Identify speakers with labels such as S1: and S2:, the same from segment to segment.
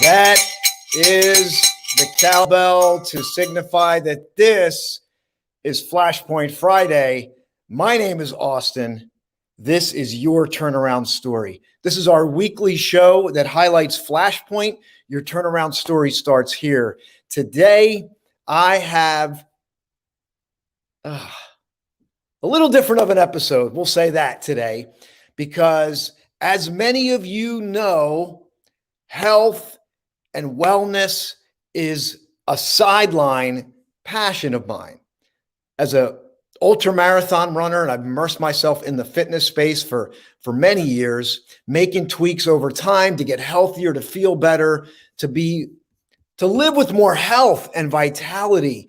S1: That is the cowbell to signify that this is Flashpoint Friday. My name is Austin. This is your turnaround story. This is our weekly show that highlights Flashpoint. Your turnaround story starts here. Today, I have a little different of an episode. We'll say that today, because as many of you know, health and wellness is a sideline passion of mine. As a ultra marathon runner, and I've immersed myself in the fitness space for many years, making tweaks over time to get healthier, to feel better, to live with more health and vitality,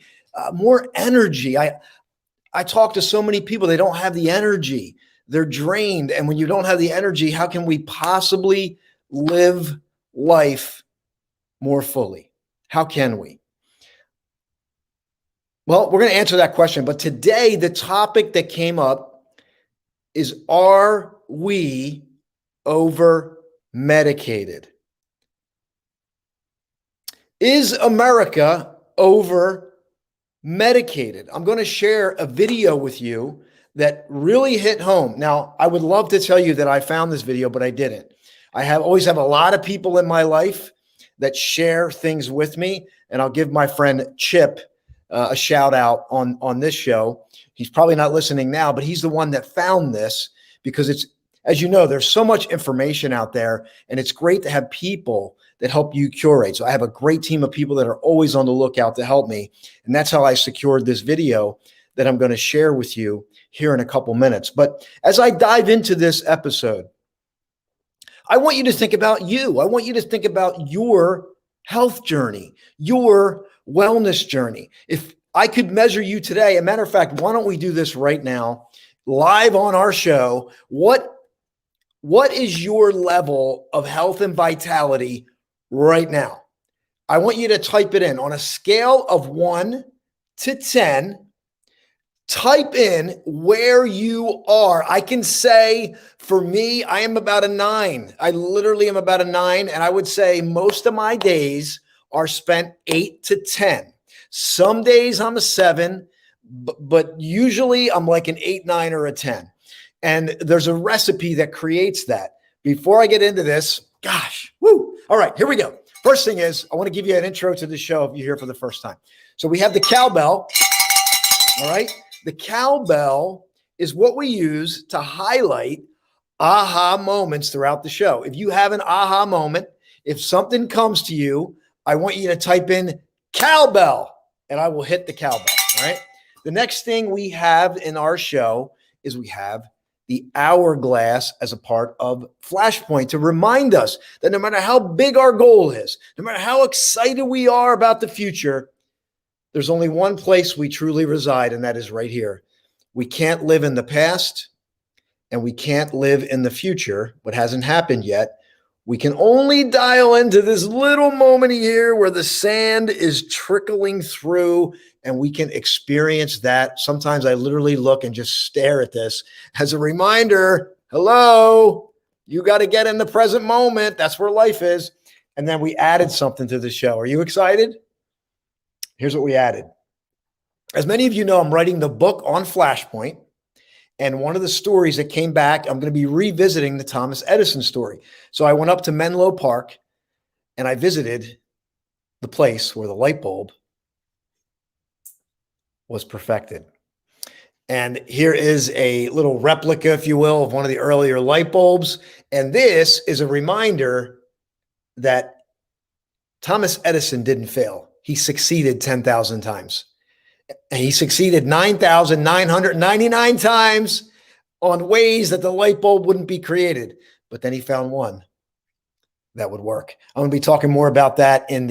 S1: more energy. I talk to so many people, they don't have the energy. They're drained. And when you don't have the energy, how can we possibly live life more fully? How can we? Well, we're going to answer that question. But today, the topic that came up is, are we over medicated? Is America over medicated? I'm going to share a video with you that really hit home. Now, I would love to tell you that I found this video, but I didn't. I always have a lot of people in my life that share things with me, and I'll give my friend Chip a shout out on this show. He's probably not listening now, but he's the one that found this, because it's, as you know, there's so much information out there, and it's great to have people that help you curate. So I have a great team of people that are always on the lookout to help me. And that's how I secured this video that I'm going to share with you here in a couple minutes. But as I dive into this episode, I want you to think about you. I want you to think about your health journey, your wellness journey. If I could measure you today, a matter of fact, why don't we do this right now, live on our show? What is your level of health and vitality right now? I want you to type it in on a scale of 1 to 10. Type in where you are. I can say for me, I am about a 9. I literally am about a 9. And I would say most of my days are spent 8 to 10. Some days I'm a 7, but usually I'm like an 8, 9, or a 10. And there's a recipe that creates that. Before I get into this, gosh, woo. All right, here we go. First thing is, I want to give you an intro to the show if you're here for the first time. So we have the cowbell, all right? The cowbell is what we use to highlight aha moments throughout the show. If you have an aha moment, if something comes to you, I want you to type in cowbell, and I will hit the cowbell, all right? The next thing we have in our show is we have the hourglass as a part of Flashpoint to remind us that no matter how big our goal is, no matter how excited we are about the future, there's only one place we truly reside, and that is right here. We can't live in the past, and we can't live in the future, what hasn't happened yet. We can only dial into this little moment here where the sand is trickling through, and we can experience that. Sometimes I literally look and just stare at this as a reminder, hello, you got to get in the present moment. That's where life is. And then we added something to the show. Are you excited? Here's what we added. As many of you know, I'm writing the book on Flashpoint. And one of the stories that came back, I'm going to be revisiting the Thomas Edison story. So I went up to Menlo Park and I visited the place where the light bulb was perfected. And here is a little replica, if you will, of one of the earlier light bulbs. And this is a reminder that Thomas Edison didn't fail. He succeeded 10,000 times. He succeeded 9,999 times on ways that the light bulb wouldn't be created. But then he found one that would work. I'm going to be talking more about that in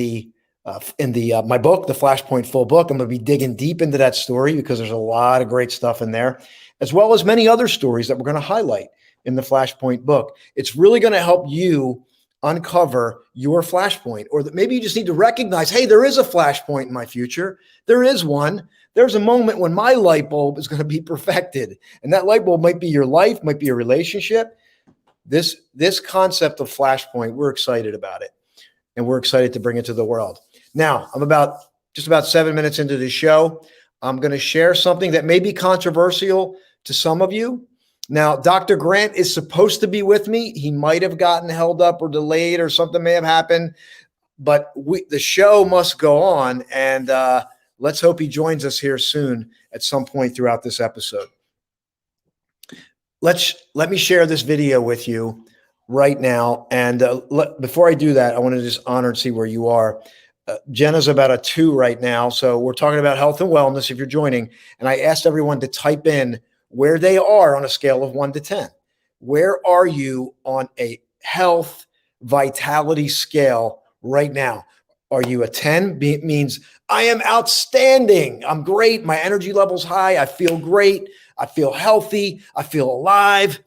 S1: my book, the Flashpoint Full Book. I'm going to be digging deep into that story because there's a lot of great stuff in there, as well as many other stories that we're going to highlight in the Flashpoint book. It's really going to help you uncover your flashpoint, or that maybe you just need to recognize, hey, there is a flashpoint in my future. There is one. There's a moment when my light bulb is going to be perfected. And that light bulb might be your life, might be a relationship. This concept of flashpoint, we're excited about it. and we're excited to bring it to the world. Now, I'm just about 7 minutes into the show. I'm going to share something that may be controversial to some of you. Now, Dr. Grant is supposed to be with me. He might have gotten held up or delayed, or something may have happened, but the show must go on, and let's hope he joins us here soon at some point throughout this episode. Let me share this video with you right now. And before I do that, I want to just honor and see where you are. Jenna's about a 2 right now. So we're talking about health and wellness if you're joining. And I asked everyone to type in where they are on a scale of 1 to 10. Where are you on a health vitality scale right now? Are you a 10? Means I am outstanding. I'm great. My energy level's high. I feel great. I feel healthy. I feel alive.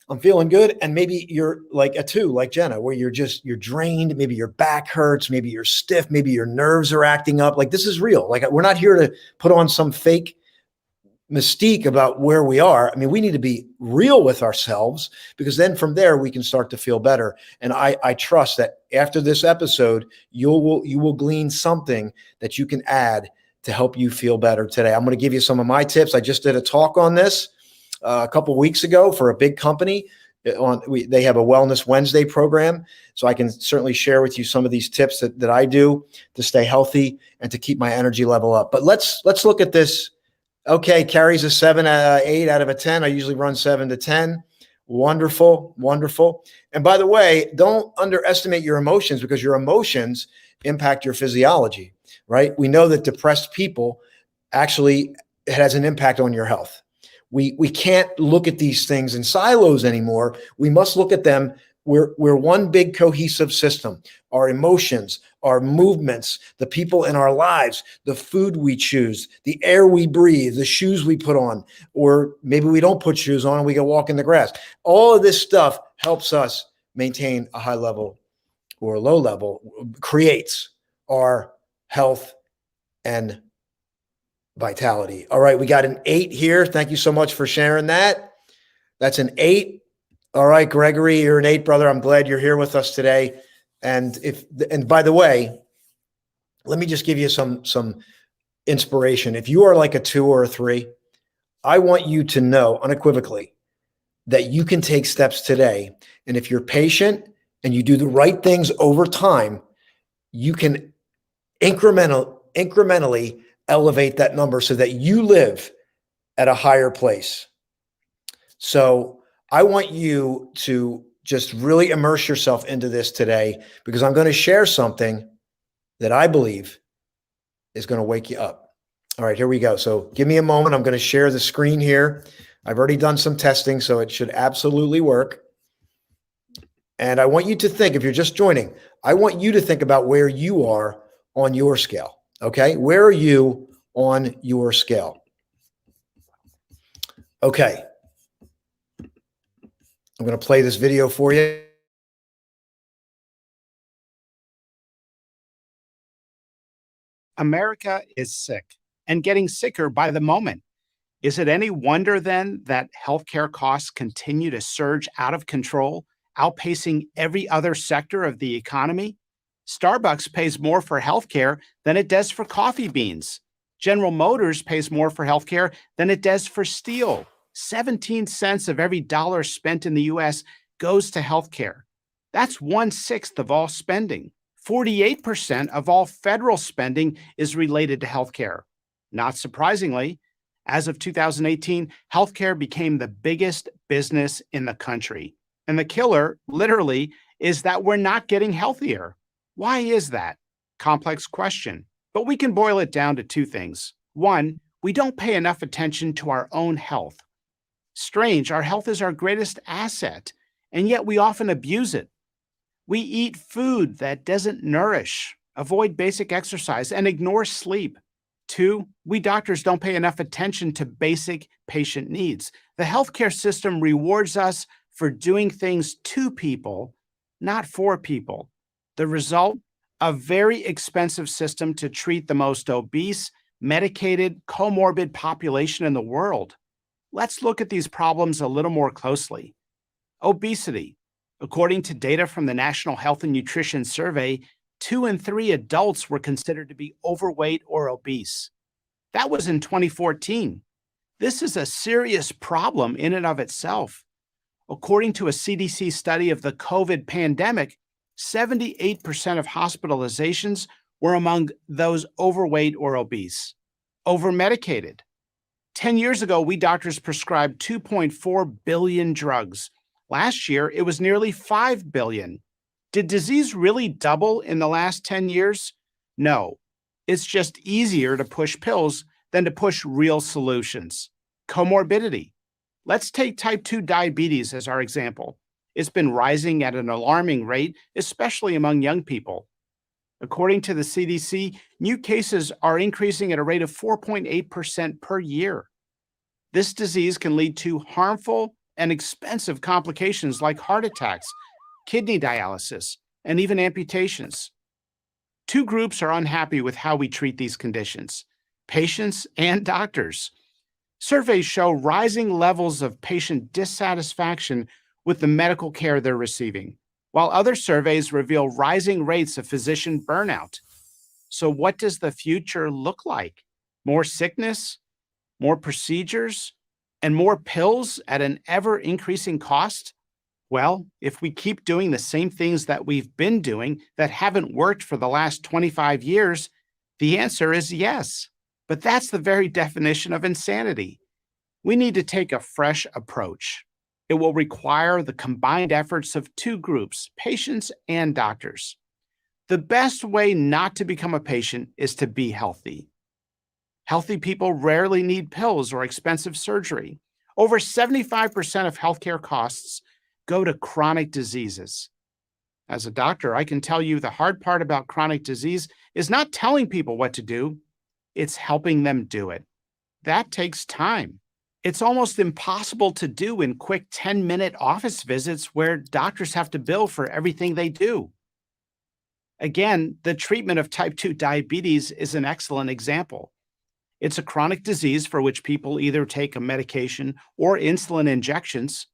S1: I'm feeling good. And maybe you're like a 2, like Jenna, where you're drained. Maybe your back hurts. Maybe you're stiff. Maybe your nerves are acting up. Like, this is real. Like, we're not here to put on some fake mystique about where we are. I mean, we need to be real with ourselves, because then from there we can start to feel better. And I trust that after this episode, you will glean something that you can add to help you feel better today. I'm going to give you some of my tips. I just did a talk on this a couple of weeks ago for a big company. They have a Wellness Wednesday program. So I can certainly share with you some of these tips that I do to stay healthy and to keep my energy level up. But let's look at this. Okay, Carrie's a 7, 8 out of a 10. I usually run 7 to 10. Wonderful, wonderful. And by the way, don't underestimate your emotions, because your emotions impact your physiology, right? We know that depressed people, actually, it has an impact on your health. We can't look at these things in silos anymore. We must look at them. We're one big cohesive system. Our emotions, our movements, the people in our lives, the food we choose, the air we breathe, the shoes we put on, or maybe we don't put shoes on and we go walk in the grass. All of this stuff helps us maintain a high level or a low level, creates our health and vitality. All right, we got an 8 here. Thank you so much for sharing that. That's an 8. All right, Gregory, you're an 8, brother. I'm glad you're here with us today. And by the way, let me just give you some inspiration. If you are like a 2 or a 3, I want you to know unequivocally that you can take steps today. And if you're patient and you do the right things over time, you can incrementally elevate that number so that you live at a higher place. So I want you to just really immerse yourself into this today, because I'm going to share something that I believe is going to wake you up. All right, here we go. So give me a moment. I'm going to share the screen here. I've already done some testing, so it should absolutely work. And I want you to think, if you're just joining, I want you to think about where you are on your scale. Okay, where are you on your scale? Okay. I'm going to play this video for you.
S2: America is sick and getting sicker by the moment. Is it any wonder then that healthcare costs continue to surge out of control, outpacing every other sector of the economy? Starbucks pays more for healthcare than it does for coffee beans. General Motors pays more for healthcare than it does for steel. 17 cents of every dollar spent in the US goes to healthcare. That's 1/6 of all spending. 48% of all federal spending is related to healthcare. Not surprisingly, as of 2018, healthcare became the biggest business in the country. And the killer, literally, is that we're not getting healthier. Why is that? Complex question. But we can boil it down to 2 things. 1, we don't pay enough attention to our own health. Strange, our health is our greatest asset, and yet we often abuse it. We eat food that doesn't nourish, avoid basic exercise, and ignore sleep. 2, we doctors don't pay enough attention to basic patient needs. The healthcare system rewards us for doing things to people, not for people. The result? A very expensive system to treat the most obese, medicated, comorbid population in the world. Let's look at these problems a little more closely. Obesity. According to data from the National Health and Nutrition Survey, 2 in 3 adults were considered to be overweight or obese. That was in 2014. This is a serious problem in and of itself. According to a CDC study of the COVID pandemic, 78% of hospitalizations were among those overweight or obese, overmedicated. 10 years ago, we doctors prescribed 2.4 billion drugs. Last year, it was nearly 5 billion. Did disease really double in the last 10 years? No. It's just easier to push pills than to push real solutions. Comorbidity. Let's take type 2 diabetes as our example. It's been rising at an alarming rate, especially among young people. According to the CDC, new cases are increasing at a rate of 4.8% per year. This disease can lead to harmful and expensive complications like heart attacks, kidney dialysis, and even amputations. Two groups are unhappy with how we treat these conditions: patients and doctors. Surveys show rising levels of patient dissatisfaction with the medical care they're receiving, while other surveys reveal rising rates of physician burnout. So what does the future look like? More sickness, more procedures, and more pills at an ever-increasing cost? Well, if we keep doing the same things that we've been doing that haven't worked for the last 25 years, the answer is yes. But that's the very definition of insanity. We need to take a fresh approach. It will require the combined efforts of two groups, patients and doctors. The best way not to become a patient is to be healthy. Healthy people rarely need pills or expensive surgery. Over 75% of healthcare costs go to chronic diseases. As a doctor, I can tell you the hard part about chronic disease is not telling people what to do, it's helping them do it. That takes time. It's almost impossible to do in quick 10-minute office visits where doctors have to bill for everything they do. Again, the treatment of type 2 diabetes is an excellent example. It's a chronic disease for which people either take a medication or insulin injections.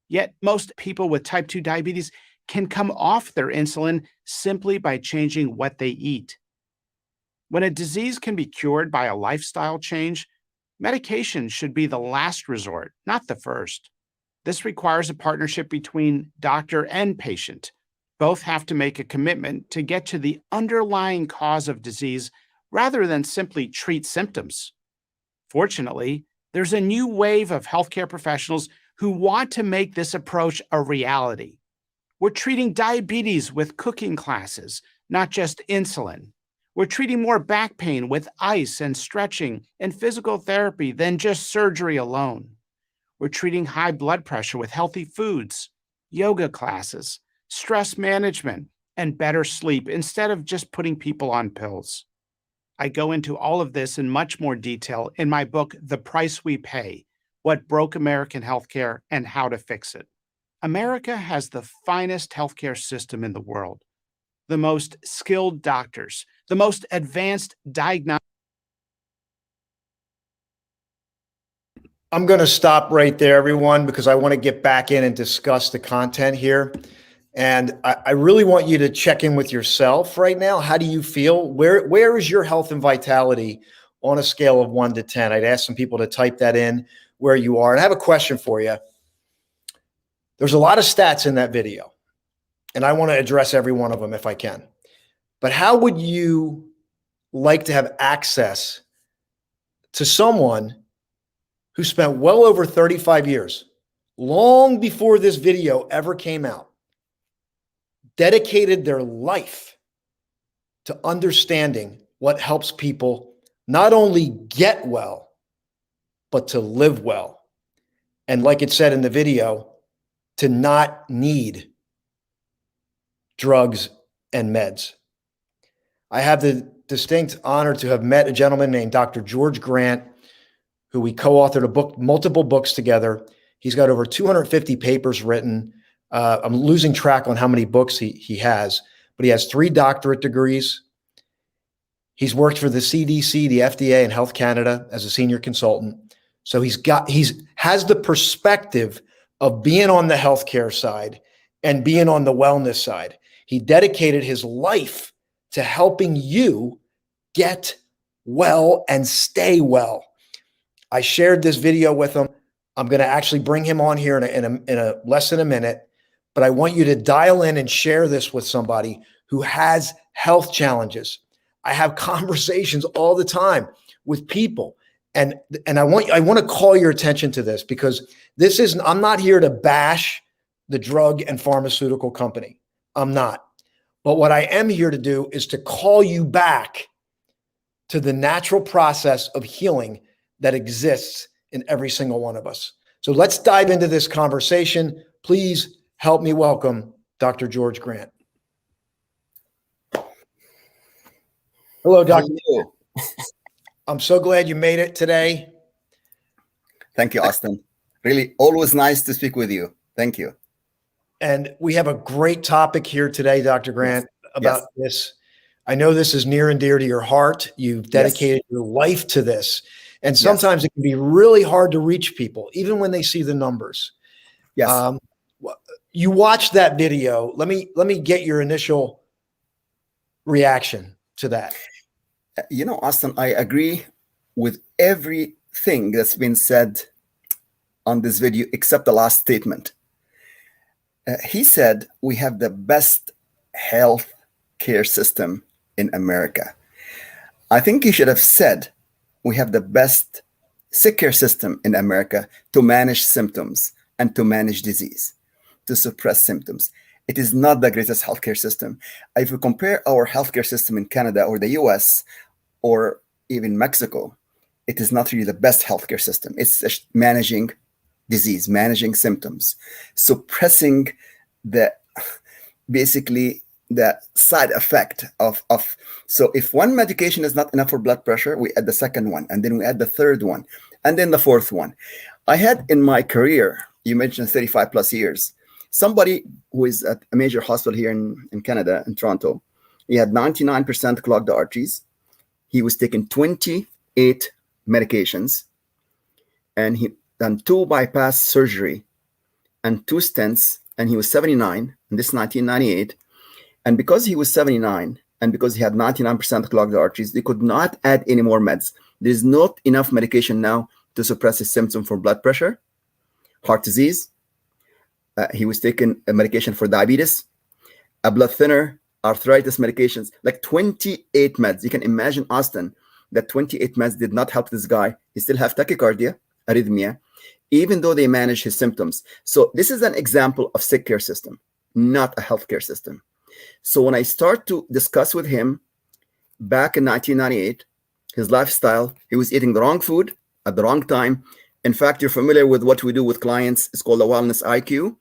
S2: Yet most people with type 2 diabetes can come off their insulin simply by changing what they eat. When a disease can be cured by a lifestyle change, medication should be the last resort, not the first. This requires a partnership between doctor and patient. Both have to make a commitment to get to the underlying cause of disease rather than simply treat symptoms. Fortunately, there's a new wave of healthcare professionals who want to make this approach a reality. We're treating diabetes with cooking classes, not just insulin. We're treating more back pain with ice and stretching and physical therapy than just surgery alone. We're treating high blood pressure with healthy foods, yoga classes, stress management, and better sleep instead of just putting people on pills. I go into all of this in much more detail in my book, The Price We Pay: What Broke American Healthcare and How to Fix It. America has the finest healthcare system in the world, the most skilled doctors, the most advanced diagnostics.
S1: I'm going to stop right there, everyone, because I want to get back in and discuss the content here. And I really want you to check in with yourself right now. How do you feel? Where is your health and vitality on a scale of 1 to 10? I'd ask some people to type that in where you are. And I have a question for you. There's a lot of stats in that video, and I want to address every one of them if I can. But how would you like to have access to someone who spent well over 35 years, long before this video ever came out, dedicated their life to understanding what helps people not only get well, but to live well? And like it said in the video, to not need drugs and meds. I have the distinct honor to have met a gentleman named Dr. George Grant, who we co-authored a book, multiple books together. He's got over 250 papers written. I'm losing track on how many books he has, but he has 3 doctorate degrees. He's worked for the CDC, the FDA, and Health Canada as a senior consultant. So he has the perspective of being on the healthcare side and being on the wellness side. He dedicated his life to helping you get well and stay well. I shared this video with him. I'm going to actually bring him on here in a less than a minute, but I want you to dial in and share this with somebody who has health challenges. I have conversations all the time with people, and I want to call your attention to this, because I'm not here to bash the drug and pharmaceutical company. I'm not. But what I am here to do is to call you back to the natural process of healing that exists in every single one of us. So let's dive into this conversation. Please help me welcome Dr. George Grant. Hello, Dr.
S3: Hello.
S1: I'm so glad you made it today.
S3: Thank you, Austin. Really, always nice to speak with you. Thank you.
S1: And we have a great topic here today, Dr. Grant, about this. I know this is near and dear to your heart. You've dedicated your life to this. And sometimes it can be really hard to reach people, even when they see the numbers.
S3: Yes.
S1: You watched that video. Let me get your initial reaction to that.
S3: You know, Austin, I agree with everything that's been said on this video except the last statement. He said we have the best health care system in America. I think he should have said we have the best sick care system in America to manage symptoms and to manage disease, to suppress symptoms. It is not the greatest healthcare system. If we compare our healthcare system in Canada or the US or even Mexico, it is not really the best healthcare system. It's just managing disease, managing symptoms, suppressing basically the side effect of. So if one medication is not enough for blood pressure, we add the second one, and then we add the third one, and then the fourth one. I had in my career, you mentioned 35 plus years, somebody who is at a major hospital here in Canada, in Toronto. He had 99% clogged arteries. He was taking 28 medications, and he done 2 bypass surgery and 2 stents, and he was 79, and this is 1998. And because he was 79, and because he had 99% clogged arteries, they could not add any more meds. There's not enough medication now to suppress his symptom for blood pressure, heart disease. He was taking a medication for diabetes, a blood thinner, arthritis medications, like 28 meds. You can imagine, Austin, that 28 meds did not help this guy. He still have tachycardia, arrhythmia, even though they manage his symptoms. So this is an example of sick care system, not a healthcare system. So when I start to discuss with him back in 1998, his lifestyle, he was eating the wrong food at the wrong time. In fact, you're familiar with what we do with clients. It's called the Wellness IQ.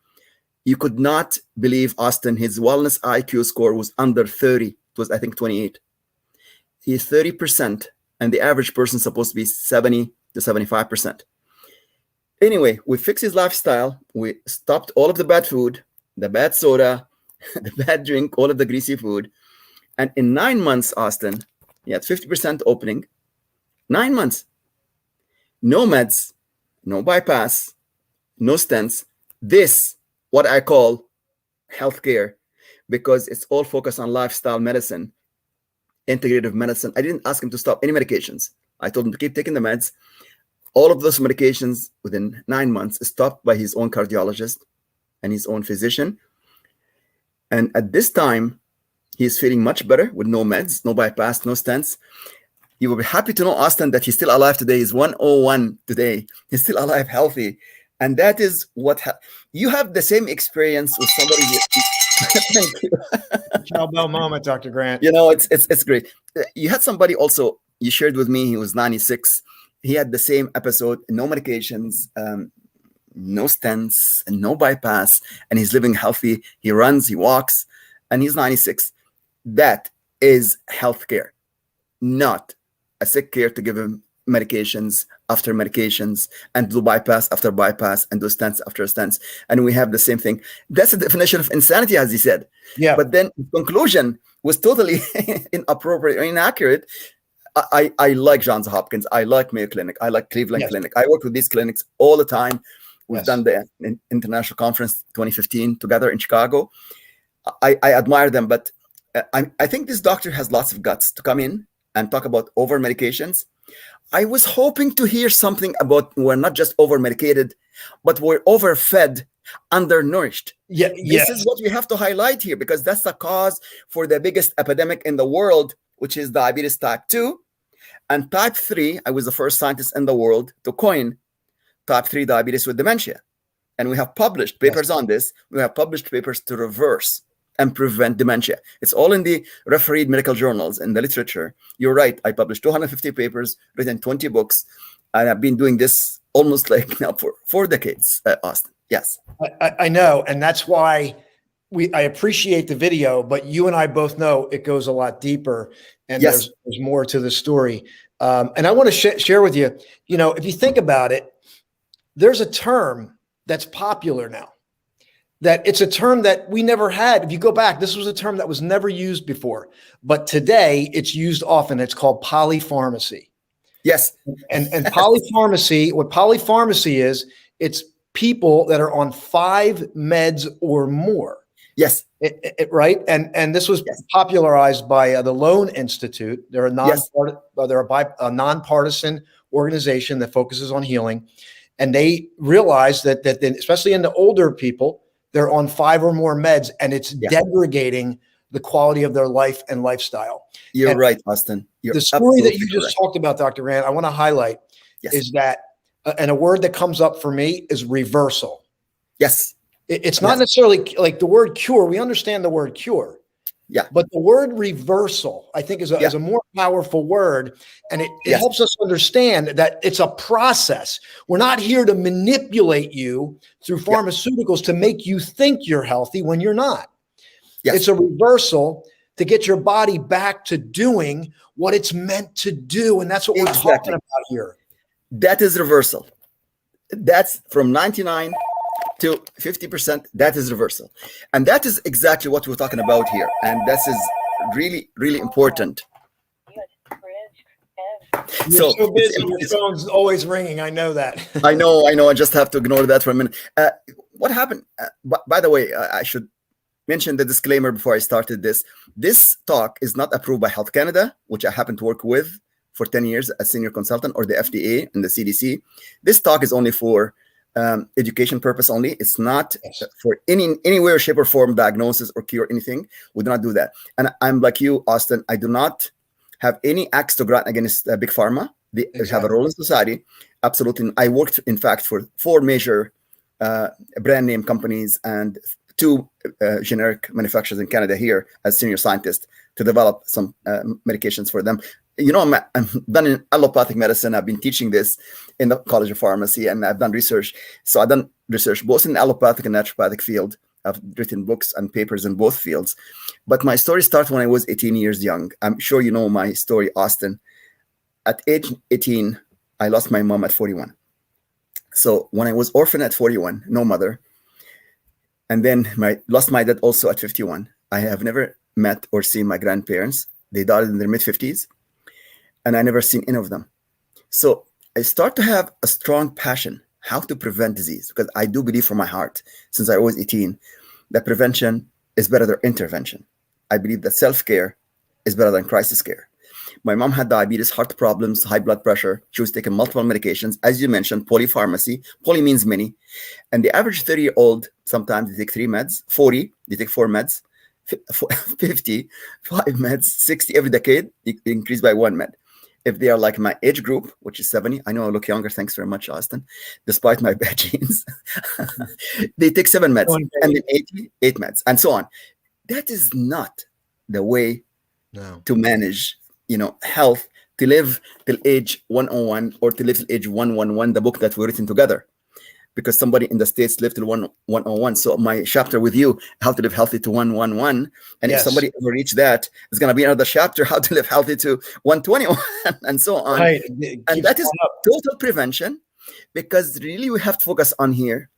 S3: You could not believe, Austin, his Wellness IQ score was under 30. It was, I think, 28. He's 30%, and the average person is supposed to be 70 to 75%. Anyway, we fixed his lifestyle. We stopped all of the bad food, the bad soda, the bad drink, all of the greasy food. And in 9 months, Austin, he had 50% opening. 9 months. No meds, no bypass, no stents. This, what I call healthcare, because it's all focused on lifestyle medicine, integrative medicine. I didn't ask him to stop any medications. I told him to keep taking the meds. All of those medications within 9 months stopped by his own cardiologist and his own physician. And at this time, he's feeling much better with no meds, no bypass, no stents. You will be happy to know, Austin, that he's still alive today. He's 101 today. He's still alive, healthy. And that is what you have the same experience with somebody. Thank you.
S1: Cowbell moment, Dr. Grant.
S3: You know, it's great. You had somebody also, you shared with me, he was 96. He had the same episode, no medications, no stents, and no bypass, and he's living healthy. He runs, he walks, and he's 96. That is healthcare, not a sick care to give him medications after medications and do bypass after bypass and do stents after stents. And we have the same thing. That's the definition of insanity, as he said.
S1: Yeah.
S3: But then the conclusion was totally inappropriate or inaccurate. I like Johns Hopkins. I like Mayo Clinic. I like Cleveland Clinic. I work with these clinics all the time. We've
S1: Yes.
S3: done the international conference 2015 together in Chicago. I admire them, but I think this doctor has lots of guts to come in and talk about over medications. I was hoping to hear something about we're not just over medicated, but we're overfed, undernourished.
S1: Yeah.
S3: This is what we have to highlight here, because that's the cause for the biggest epidemic in the world, which is diabetes type 2 and type 3. I was the first scientist in the world to coin type 3 diabetes with dementia. And we have published papers on this. We have published papers to reverse and prevent dementia. It's all in the refereed medical journals and the literature. You're right. I published 250 papers, written 20 books, and I've been doing this almost like now for 4 decades, Austin. Yes.
S1: I know. And that's why I appreciate the video, but you and I both know it goes a lot deeper, and
S3: Yes.
S1: there's more to the story. And I want to share with you, if you think about it, there's a term that's popular now, that it's a term that we never had. If you go back, this was a term that was never used before, but today it's used often. It's called polypharmacy.
S3: Yes.
S1: And polypharmacy, what polypharmacy is, it's people that are on 5 meds or more.
S3: Yes.
S1: Right. And this was popularized by the Loan Institute. They're a nonpartisan organization that focuses on healing. And they realized that especially in the older people, they're on 5 or more meds, and it's degrading the quality of their life and lifestyle.
S3: You're right, Austin.
S1: The story that you just talked about, Dr. Rand, I want to highlight is that, and a word that comes up for me is reversal.
S3: Yes.
S1: It's not necessarily like the word cure. We understand the word cure. Yeah. But the word reversal, I think, is a more powerful word. And it helps us understand that it's a process. We're not here to manipulate you through pharmaceuticals to make you think you're healthy when you're not. Yes. It's a reversal to get your body back to doing what it's meant to do. And that's what we're talking about here.
S3: That is reversal. That's from 99 to 50%. That is reversal. And that is exactly what we're talking about here. And this is really, really important.
S1: You're so busy. Your phone's always ringing. I know that.
S3: I know. I just have to ignore that for a minute. What happened? By the way, I should mention the disclaimer before I started this. This talk is not approved by Health Canada, which I happen to work with for 10 years as senior consultant, or the FDA and the CDC. This talk is only for education purpose only. It's not for any way or shape or form diagnosis or cure anything. We do not do that. And I'm like you, Austin. I do not have any axe to grind against big pharma. They have a role in society. Absolutely. I worked, in fact, for 4 major brand name companies and 2 generic manufacturers in Canada here as senior scientist to develop some medications for them. I'm done in allopathic medicine. I've been teaching this in the College of Pharmacy, and I've done research. So I've done research both in the allopathic and naturopathic field. I've written books and papers in both fields. But my story started when I was 18 years young. I'm sure you know my story, Austin. At age 18, I lost my mom at 41. So when I was orphaned at 41, no mother, and then lost my dad also at 51. I have never met or seen my grandparents. They died in their mid-50s. And I never seen any of them. So I start to have a strong passion how to prevent disease, because I do believe from my heart, since I was 18, that prevention is better than intervention. I believe that self-care is better than crisis care. My mom had diabetes, heart problems, high blood pressure. She was taking multiple medications. As you mentioned, polypharmacy. Poly means many. And the average 30-year-old, sometimes they take 3 meds. 40, they take 4 meds. 50, 5 meds. 60 every decade, they increase by 1 med. If they are like my age group, which is 70, I know I look younger, thanks very much, Austin, despite my bad genes, they take 7 meds, and then 80, 8 meds, and so on. That is not the way to manage, health, to live till age 101 or to live till age 111, the book that we've written together. Because somebody in the States lived till 101. So my chapter with you, how to live healthy to 111. And if somebody ever reach that, it's going to be another chapter, how to live healthy to 121 and so on. Right. And that is total prevention, because really we have to focus on here,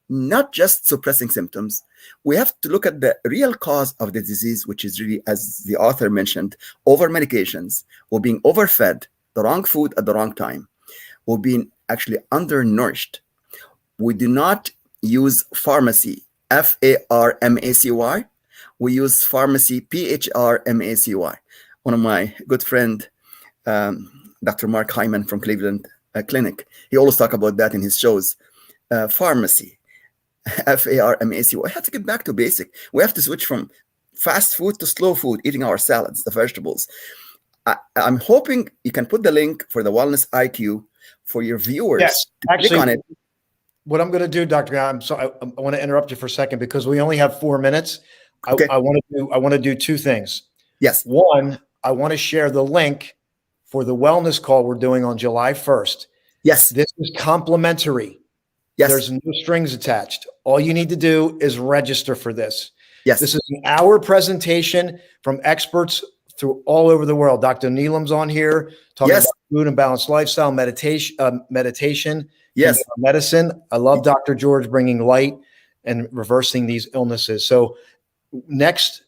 S3: not just suppressing symptoms. We have to look at the real cause of the disease, which is really, as the author mentioned, over medications, or being overfed, the wrong food at the wrong time, or being actually undernourished. we do not use pharmacy, Pharmacy. We use pharmacy, Phmacy. One of my good friend, Dr. Mark Hyman from Cleveland Clinic, he always talk about that in his shows. Pharmacy, Pharmacy. We have to get back to basic. We have to switch from fast food to slow food, eating our salads, the vegetables. I'm hoping you can put the link for the Wellness IQ for your viewers.
S1: Yes, actually,
S3: click on it.
S1: What I'm going to do, Dr. Grant, I'm sorry, I want to interrupt you for a second because we only have 4 minutes.
S3: Okay.
S1: I want to do two things.
S3: Yes.
S1: One, I want to share the link for the wellness call we're doing on July 1st.
S3: Yes.
S1: This is complimentary.
S3: Yes.
S1: There's no strings attached. All you need to do is register for this.
S3: Yes.
S1: This is an hour presentation from experts through all over the world. Dr. Neelam's on here talking
S3: Yes.
S1: about food and balanced lifestyle, meditation,
S3: Yes.
S1: medicine. I love Dr. George bringing light and reversing these illnesses. So next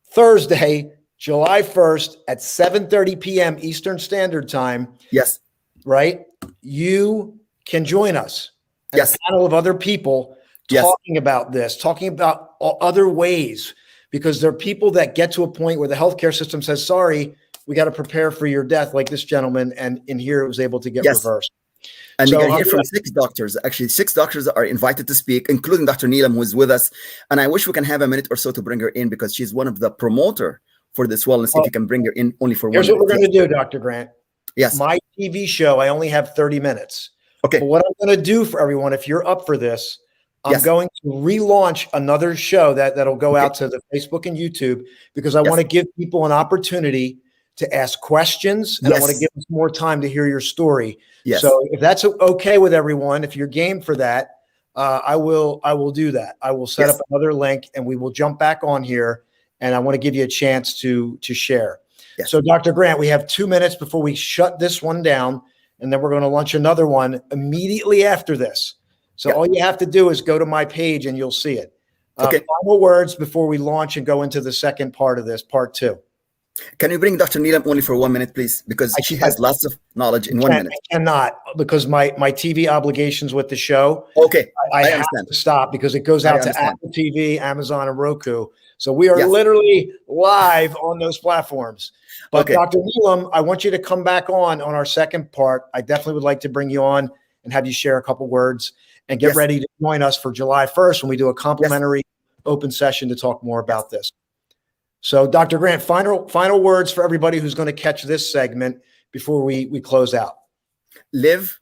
S1: Thursday, July 1st at 7:30 p.m. Eastern Standard Time,
S3: Yes.
S1: right? You can join us and
S3: Yes.
S1: a panel of other people
S3: Yes.
S1: talking about this, talking about other ways, because there are people that get to a point where the healthcare system says, sorry, we got to prepare for your death, like this gentleman. And in here, it was able to get
S3: Yes.
S1: reversed.
S3: And
S1: So
S3: you're going
S1: I'm
S3: to hear from 6 doctors. Actually, 6 doctors are invited to speak, including Dr. Neelam, who is with us. And I wish we can have a minute or so to bring her in because she's one of the promoter for this wellness.
S1: Well,
S3: if you can bring her in only for 1
S1: Here's
S3: minute.
S1: what we're going to do, Dr. Grant.
S3: Yes.
S1: My TV show, I only have 30 minutes.
S3: Okay.
S1: But what I'm going to do for everyone, if you're up for this, I'm
S3: Yes.
S1: going to relaunch another show that'll go out to the Facebook and YouTube because I
S3: Yes.
S1: want to give people an opportunity to ask questions and I want to
S3: Yes.
S1: give us more time to hear your story.
S3: Yes.
S1: So if that's okay with everyone, if you're game for that, I will do that. I will set
S3: Yes.
S1: up another link and we will jump back on here and I want to give you a chance to share.
S3: Yes.
S1: So Dr. Grant, we have 2 minutes before we shut this one down and then we're going to launch another one immediately after this. So
S3: Yeah.
S1: all you have to do is go to my page and you'll see it.
S3: Okay.
S1: Final words before we launch and go into the second part of this, part 2.
S3: Can you bring Dr. Neelam only for 1 minute, please? Because she has lots of knowledge in 1 minute.
S1: I cannot because my TV obligations with the show.
S3: Okay.
S1: I have
S3: understand.
S1: to stop because it goes
S3: I
S1: out to
S3: understand.
S1: Apple TV, Amazon, and Roku. So we are
S3: Yes.
S1: literally live on those platforms. But
S3: Okay.
S1: Dr. Neelam, I want you to come back on our second part. I definitely would like to bring you on and have you share a couple words and get
S3: Yes.
S1: ready to join us for July 1st when we do a complimentary open session to talk more about this. So Dr. Grant, final words for everybody who's going to catch this segment before we close out.
S3: Live,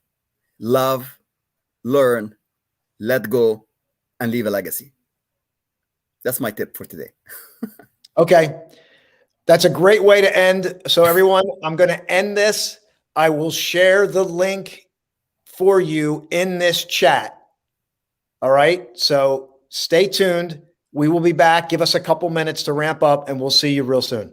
S3: love, learn, let go, and leave a legacy. That's my tip for today.
S1: Okay. That's a great way to end. So everyone, I'm going to end this. I will share the link for you in this chat. All right. So stay tuned. We will be back. Give us a couple minutes to ramp up and we'll see you real soon.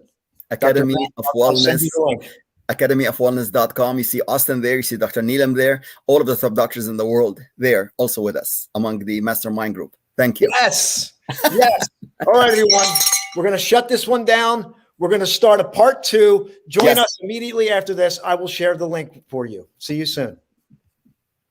S3: Academy of Wellness.
S1: Link.
S3: academyofwellness.com. You see Austin there. You see Dr. Neelam there. All of the top doctors in the world there also with us among the mastermind group. Thank you.
S1: Yes. Yes. All right, everyone. We're going to shut this one down. We're going to start a part 2. Join
S3: Yes.
S1: us immediately after this. I will share the link for you. See you soon.